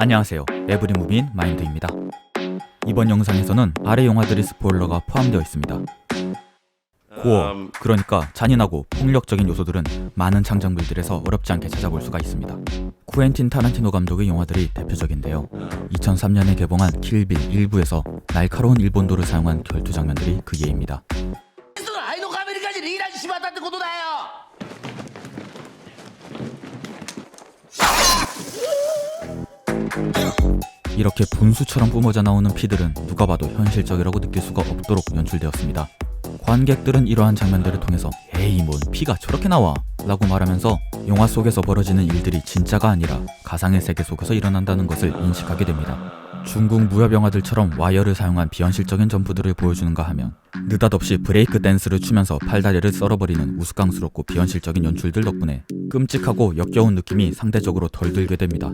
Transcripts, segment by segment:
안녕하세요. 에브리무비인 마인드입니다. 이번 영상에서는 아래 영화들의 스포일러가 포함되어 있습니다. 고어, 그러니까 잔인하고 폭력적인 요소들은 많은 창작물들에서 어렵지 않게 찾아볼 수가 있습니다. 쿠엔틴 타란티노 감독의 영화들이 대표적인데요. 2003년에 개봉한 킬빌 1부에서 날카로운 일본도를 사용한 결투 장면들이 그 예입니다. 이렇게 분수처럼 뿜어져 나오는 피들은 누가 봐도 현실적이라고 느낄 수가 없도록 연출되었습니다. 관객들은 이러한 장면들을 통해서 에이 뭔 피가 저렇게 나와 라고 말하면서 영화 속에서 벌어지는 일들이 진짜가 아니라 가상의 세계 속에서 일어난다는 것을 인식하게 됩니다. 중국 무협 영화들처럼 와이어를 사용한 비현실적인 점프들을 보여주는가 하면 느닷없이 브레이크 댄스를 추면서 팔다리를 썰어버리는 우스꽝스럽고 비현실적인 연출들 덕분에 끔찍하고 역겨운 느낌이 상대적으로 덜 들게 됩니다.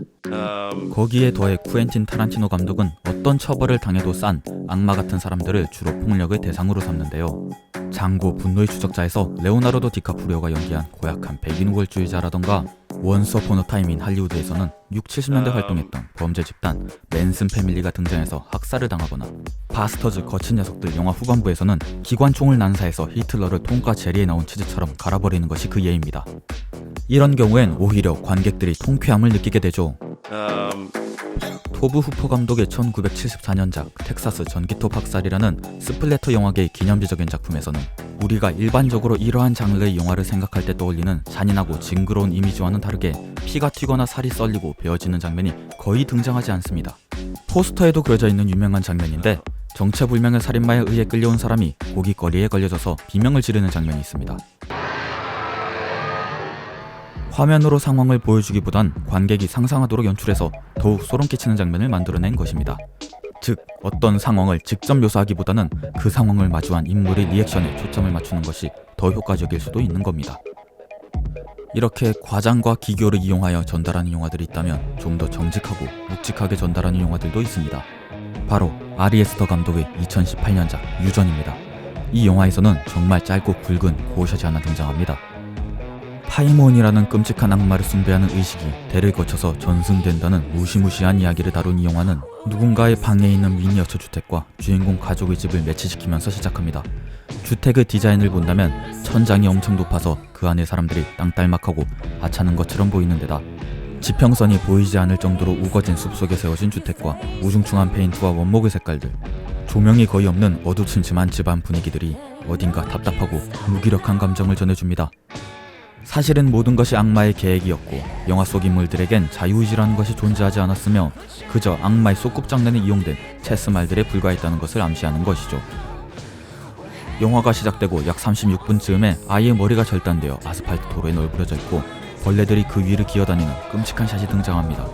거기에 더해 쿠엔틴 타란티노 감독은 어떤 처벌을 당해도 싼 악마 같은 사람들을 주로 폭력의 대상으로 삼는데요. 장고 분노의 추적자에서 레오나르도 디카프리오가 연기한 고약한 백인 우월주의자라던가 원스 어폰 어 타임 인 할리우드에서는 6, 70년대 활동했던 범죄 집단 맨슨 패밀리가 등장해서 학살을 당하거나 바스터즈 거친 녀석들 영화 후반부에서는 기관총을 난사해서 히틀러를 통과 제리에 나온 치즈처럼 갈아버리는 것이 그 예입니다. 이런 경우엔 오히려 관객들이 통쾌함을 느끼게 되죠. 토브 후퍼 감독의 1974년작 텍사스 전기톱 학살이라는 스플래터 영화계의 기념비적인 작품에서는 우리가 일반적으로 이러한 장르의 영화를 생각할 때 떠올리는 잔인하고 징그러운 이미지와는 다르게 피가 튀거나 살이 썰리고 베어지는 장면이 거의 등장하지 않습니다. 포스터에도 그려져 있는 유명한 장면인데 정체불명의 살인마에 의해 끌려온 사람이 고깃거리에 걸려져서 비명을 지르는 장면이 있습니다. 화면으로 상황을 보여주기보단 관객이 상상하도록 연출해서 더욱 소름끼치는 장면을 만들어낸 것입니다. 즉, 어떤 상황을 직접 묘사하기보다는 그 상황을 마주한 인물의 리액션에 초점을 맞추는 것이 더 효과적일 수도 있는 겁니다. 이렇게 과장과 기교를 이용하여 전달하는 영화들이 있다면 좀 더 정직하고 묵직하게 전달하는 영화들도 있습니다. 바로 아리 에스터 감독의 2018년작 유전입니다. 이 영화에서는 정말 짧고 굵은 고어샷이 하나 등장합니다. 파이몬이라는 끔찍한 악마를 숭배하는 의식이 대를 거쳐서 전승된다는 무시무시한 이야기를 다룬 이 영화는 누군가의 방에 있는 미니어처 주택과 주인공 가족의 집을 매치시키면서 시작합니다. 주택의 디자인을 본다면 천장이 엄청 높아서 그 안에 사람들이 땅딸막하고 하찮은 것처럼 보이는 데다 지평선이 보이지 않을 정도로 우거진 숲속에 세워진 주택과 우중충한 페인트와 원목의 색깔들, 조명이 거의 없는 어두침침한 집안 분위기들이 어딘가 답답하고 무기력한 감정을 전해줍니다. 사실은 모든 것이 악마의 계획이었고 영화 속 인물들에겐 자유의지라는 것이 존재하지 않았으며 그저 악마의 소꿉장난에 이용된 체스말들에 불과했다는 것을 암시하는 것이죠. 영화가 시작되고 약 36분쯤에 아이의 머리가 절단되어 아스팔트 도로에 널브러져 있고 벌레들이 그 위를 기어다니는 끔찍한 샷이 등장합니다.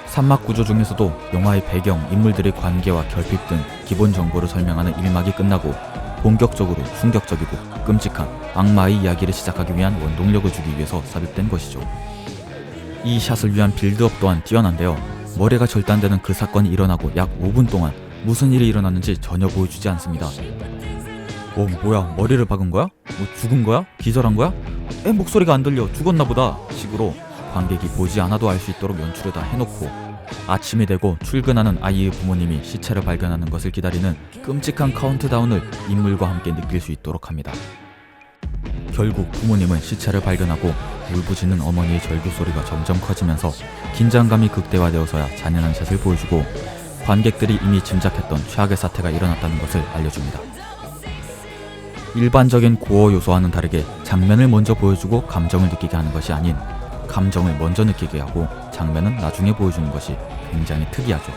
산막 구조 중에서도 영화의 배경, 인물들의 관계와 결핍 등 기본 정보를 설명하는 1막이 끝나고 본격적으로 충격적이고 끔찍한 악마의 이야기를 시작하기 위한 원동력을 주기 위해서 삽입된 것이죠. 이 샷을 위한 빌드업 또한 뛰어난데요. 머리가 절단되는 그 사건이 일어나고 약 5분 동안 무슨 일이 일어났는지 전혀 보여주지 않습니다. 뭐야, 머리를 박은 거야? 죽은 거야? 기절한 거야? 목소리가 안 들려, 죽었나 보다 식으로 관객이 보지 않아도 알 수 있도록 연출을 다 해놓고 아침이 되고 출근하는 아이의 부모님이 시체를 발견하는 것을 기다리는 끔찍한 카운트다운을 인물과 함께 느낄 수 있도록 합니다. 결국 부모님은 시체를 발견하고 울부짖는 어머니의 절규 소리가 점점 커지면서 긴장감이 극대화되어서야 잔인한 샷을 보여주고 관객들이 이미 짐작했던 최악의 사태가 일어났다는 것을 알려줍니다. 일반적인 고어 요소와는 다르게 장면을 먼저 보여주고 감정을 느끼게 하는 것이 아닌 감정을 먼저 느끼게 하고 장면은 나중에 보여주는 것이 굉장히 특이하죠.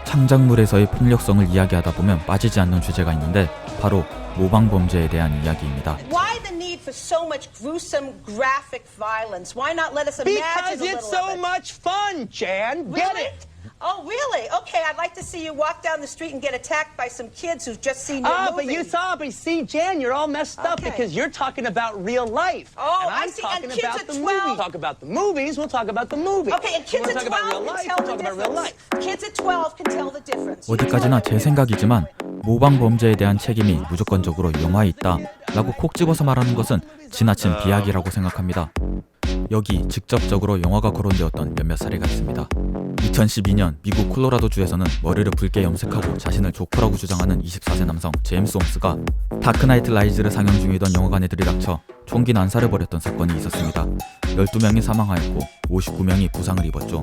창작물에서의 폭력성을 이야기하다 보면 빠지지 않는 주제가 있는데 바로 모방 범죄에 대한 이야기입니다. Why the need for so much gruesome graphic violence? Why not let us imagine Because a little it's so of it? much fun, Jan. Get Really? it? Oh, really? Okay, I'd like to see you walk down the street and get attacked by some kids who've just seen your But movie. but see, Jan, you're all messed up Okay. because you're talking about real life. Oh, and I I'm see. talking And kids about at the 12 movies. Talk about the movies, we'll talk about the movies. Okay, and kids we'll at talk about 12 real can life, tell we'll the talk about real life. difference. Kids at 12 can tell the difference. 어디까지나 제 생각이지만 모방 범죄에 대한 책임이 무조건적으로 영화에 있다 라고 콕 집어서 말하는 것은 지나친 비약이라고 생각합니다. 여기 직접적으로 영화가 거론되었던 몇몇 사례가 있습니다. 2012년 미국 콜로라도주에서는 머리를 붉게 염색하고 자신을 조커라고 주장하는 24세 남성 제임스 홈스가 다크나이트 라이즈를 상영 중이던 영화관에 들이닥쳐 총기 난사를 벌였던 사건이 있었습니다. 12명이 사망하였고 59명이 부상을 입었죠.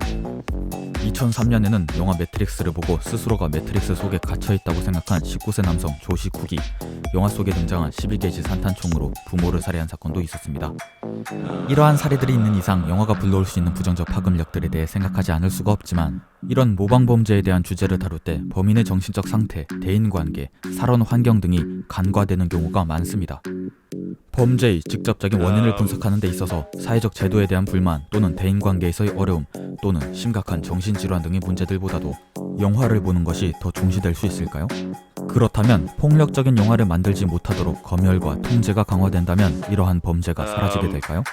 2003년에는 영화 매트릭스를 보고 스스로가 매트릭스 속에 갇혀있다고 생각한 19세 남성 조시 쿡이 영화 속에 등장한 12게이지 산탄총으로 부모를 살해한 사건도 있었습니다. 이러한 사례들이 있는 이상 영화가 불러올 수 있는 부정적 파급력들에 대해 생각하지 않을 수가 없지만 이런 모방범죄에 대한 주제를 다룰 때 범인의 정신적 상태, 대인관계, 살원 환경 등이 간과되는 경우가 많습니다. 범죄의 직접적인 원인을 분석하는 데 있어서 사회적 제도에 대한 불만 또는 대인관계에서의 어려움 또는 심각한 정신질환 등의 문제들보다도 영화를 보는 것이 더 중시될 수 있을까요? 그렇다면 폭력적인 영화를 만들지 못하도록 검열과 통제가 강화된다면 이러한 범죄가 사라지게 될까요?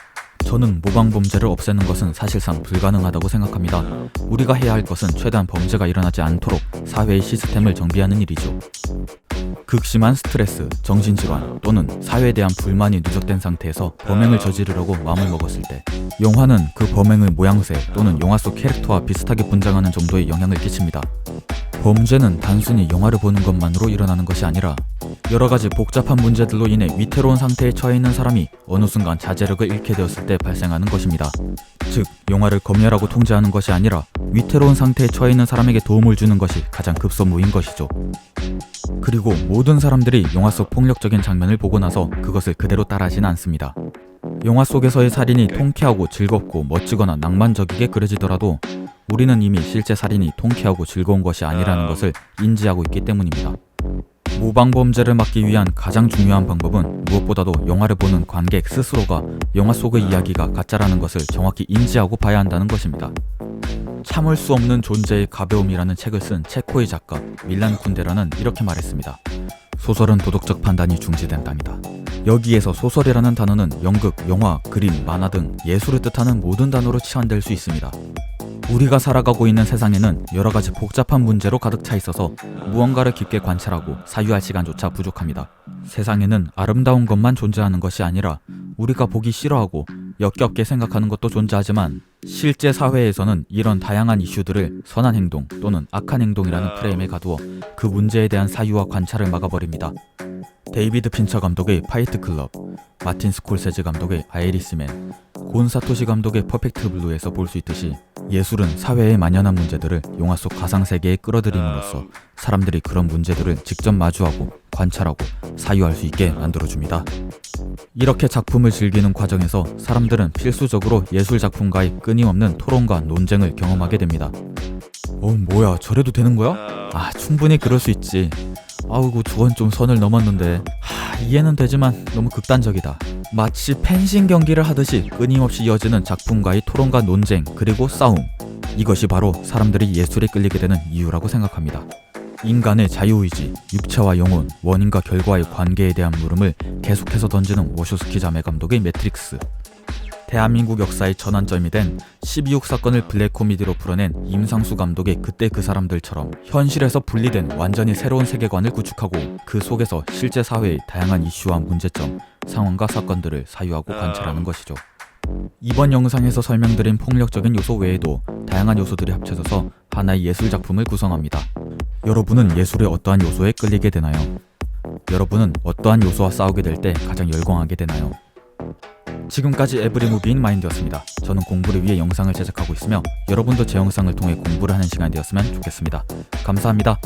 저는 모방범죄를 없애는 것은 사실상 불가능하다고 생각합니다. 우리가 해야 할 것은 최대한 범죄가 일어나지 않도록 사회의 시스템을 정비하는 일이죠. 극심한 스트레스, 정신질환 또는 사회에 대한 불만이 누적된 상태에서 범행을 저지르려고 마음을 먹었을 때 영화는 그 범행의 모양새 또는 영화 속 캐릭터와 비슷하게 분장하는 정도의 영향을 끼칩니다. 범죄는 단순히 영화를 보는 것만으로 일어나는 것이 아니라 여러 가지 복잡한 문제들로 인해 위태로운 상태에 처해 있는 사람이 어느 순간 자제력을 잃게 되었을 때 발생하는 것입니다. 즉, 영화를 검열하고 통제하는 것이 아니라 위태로운 상태에 처해 있는 사람에게 도움을 주는 것이 가장 급선무인 것이죠. 그리고 모든 사람들이 영화 속 폭력적인 장면을 보고 나서 그것을 그대로 따라하지는 않습니다. 영화 속에서의 살인이 통쾌하고 즐겁고 멋지거나 낭만적이게 그려지더라도 우리는 이미 실제 살인이 통쾌하고 즐거운 것이 아니라는 것을 인지하고 있기 때문입니다. 모방범죄를 막기 위한 가장 중요한 방법은 무엇보다도 영화를 보는 관객 스스로가 영화 속의 이야기가 가짜라는 것을 정확히 인지하고 봐야 한다는 것입니다. 참을 수 없는 존재의 가벼움이라는 책을 쓴 체코의 작가 밀란 쿤데라는 이렇게 말했습니다. 소설은 도덕적 판단이 중시된답니다. 여기에서 소설이라는 단어는 연극, 영화, 그림, 만화 등 예술을 뜻하는 모든 단어로 치환될 수 있습니다. 우리가 살아가고 있는 세상에는 여러 가지 복잡한 문제로 가득 차 있어서 무언가를 깊게 관찰하고 사유할 시간조차 부족합니다. 세상에는 아름다운 것만 존재하는 것이 아니라 우리가 보기 싫어하고 역겹게 생각하는 것도 존재하지만 실제 사회에서는 이런 다양한 이슈들을 선한 행동 또는 악한 행동이라는 프레임에 가두어 그 문제에 대한 사유와 관찰을 막아버립니다. 데이비드 핀처 감독의 파이트 클럽, 마틴 스콜세지 감독의 아이리스맨, 곤 사토시 감독의 퍼펙트 블루에서 볼 수 있듯이 예술은 사회의 만연한 문제들을 영화 속 가상세계에 끌어들임으로써 사람들이 그런 문제들을 직접 마주하고 관찰하고 사유할 수 있게 만들어줍니다. 이렇게 작품을 즐기는 과정에서 사람들은 필수적으로 예술 작품과의 끊임없는 토론과 논쟁을 경험하게 됩니다. 뭐야, 저래도 되는 거야? 충분히 그럴 수 있지. 아이고, 저건 좀 선을 넘었는데. 이해는 되지만 너무 극단적이다. 마치 펜싱 경기를 하듯이 끊임없이 이어지는 작품과의 토론과 논쟁, 그리고 싸움. 이것이 바로 사람들이 예술에 끌리게 되는 이유라고 생각합니다. 인간의 자유의지, 육체와 영혼, 원인과 결과의 관계에 대한 물음을 계속해서 던지는 워쇼스키 자매 감독의 매트릭스. 대한민국 역사의 전환점이 된 12.6 사건을 블랙 코미디로 풀어낸 임상수 감독의 그때 그 사람들처럼 현실에서 분리된 완전히 새로운 세계관을 구축하고 그 속에서 실제 사회의 다양한 이슈와 문제점, 상황과 사건들을 사유하고 관찰하는 것이죠. 이번 영상에서 설명드린 폭력적인 요소 외에도 다양한 요소들이 합쳐져서 하나의 예술 작품을 구성합니다. 여러분은 예술의 어떠한 요소에 끌리게 되나요? 여러분은 어떠한 요소와 싸우게 될 때 가장 열광하게 되나요? 지금까지 에브리무비인 마인드였습니다. 저는 공부를 위해 영상을 제작하고 있으며 여러분도 제 영상을 통해 공부를 하는 시간이 되었으면 좋겠습니다. 감사합니다.